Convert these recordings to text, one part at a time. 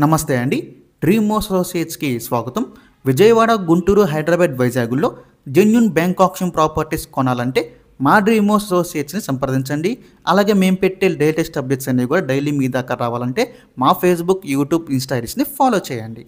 నమస్తే అండి. డ్రీమ్ అసోసియేట్స్కి స్వాగతం. విజయవాడ, గుంటూరు, హైదరాబాద్, వైజాగ్లో జెన్యూన్ బ్యాంక్ ఆప్షన్ ప్రాపర్టీస్ కొనాలంటే మా డ్రీమ్ అసోసియేట్స్ని సంప్రదించండి. అలాగే మేము పెట్టే లేటెస్ట్ అప్డేట్స్ అన్నీ కూడా డైలీ మీ దాకా రావాలంటే మా ఫేస్బుక్, యూట్యూబ్, ఇన్స్టా ఐడీస్ని ఫాలో చేయండి.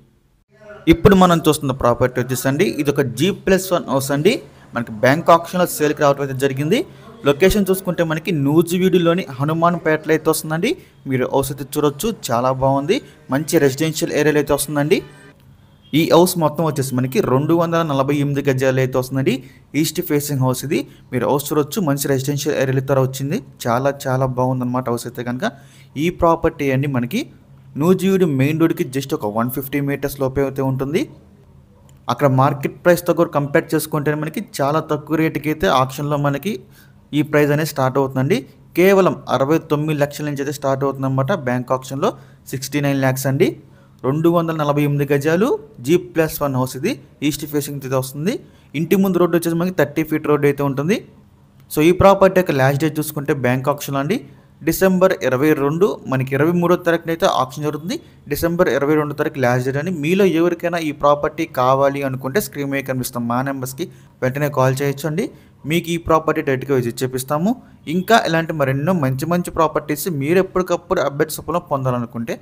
ఇప్పుడు మనం చూస్తున్న ప్రాపర్టీ వచ్చేసండి, ఇది ఒక G+1 హౌస్ అండి. మనకి బ్యాంక్ ఆప్షన్లో సేల్కి రావడం అయితే జరిగింది. లొకేషన్ చూసుకుంటే మనకి నూజివీడులోని హనుమాన్పేటలో అయితే వస్తుందండి. మీరు హౌస్ అయితే చూడొచ్చు, చాలా బాగుంది. మంచి రెసిడెన్షియల్ ఏరియాలో అయితే వస్తుందండి. ఈ హౌస్ మొత్తం వచ్చేసి మనకి 248 గజాలు అయితే వస్తుందండి. ఈస్ట్ ఫేసింగ్ హౌస్ ఇది. మీరు హౌస్ చూడొచ్చు, మంచి రెసిడెన్షియల్ ఏరియాలో అయితే వచ్చింది. చాలా బాగుందన్నమాట హౌస్ అయితే కనుక. ఈ ప్రాపర్టీ అండి మనకి నూజివీడు మెయిన్ రోడ్కి జస్ట్ ఒక 150 మీటర్స్ లోపే అయితే ఉంటుంది. అక్కడ మార్కెట్ ప్రైస్తో కూడా కంపేర్ చేసుకుంటే మనకి చాలా తక్కువ రేటుకి అయితే ఆప్షన్లో మనకి ఈ ప్రైస్ అనేది స్టార్ట్ అవుతుందండి. కేవలం 69 లక్షల నుంచి అయితే స్టార్ట్ అవుతుందన్నమాట. బ్యాంక్ ఆప్షన్లో 69 ల్యాక్స్ అండి. 248 గజాలు G+1 హౌస్ ఇది. ఈస్ట్ ఫేసింగ్ అయితే వస్తుంది. ఇంటి ముందు రోడ్డు వచ్చేసి మనకి 30 ఫీట్ రోడ్డు అయితే ఉంటుంది. సో ఈ ప్రాపర్టీ యొక్క లాస్ట్ డేట్ చూసుకుంటే బ్యాంక్ ఆప్షన్ అండి డిసెంబర్ 22, మనకి 23వ తారీఖున అయితే ఆప్షన్ జరుగుతుంది. డిసెంబర్ 22 తారీఖు లాస్ట్ డేట్ అని. మీలో ఎవరికైనా ఈ ప్రాపర్టీ కావాలి అనుకుంటే స్క్రీన్ మీద కనిపిస్తాం మా నెంబర్స్కి వెంటనే కాల్ చేయొచ్చు అండి. మీకు ఈ ప్రాపర్టీ డైరెక్ట్గా విజిట్ చేపిస్తాము. ఇంకా ఇలాంటి మరెన్నో మంచి ప్రాపర్టీస్ మీరు ఎప్పటికప్పుడు అప్డేట్స్ పొందాలనుకుంటే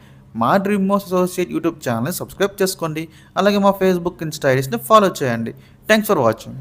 మా డ్రీమ్ అసోసియేట్ యూట్యూబ్ ఛానల్ని సబ్స్క్రైబ్ చేసుకోండి. అలాగే మా ఫేస్బుక్, ఇన్స్టా ఐడీస్ని ఫాలో చేయండి. Thanks for watching.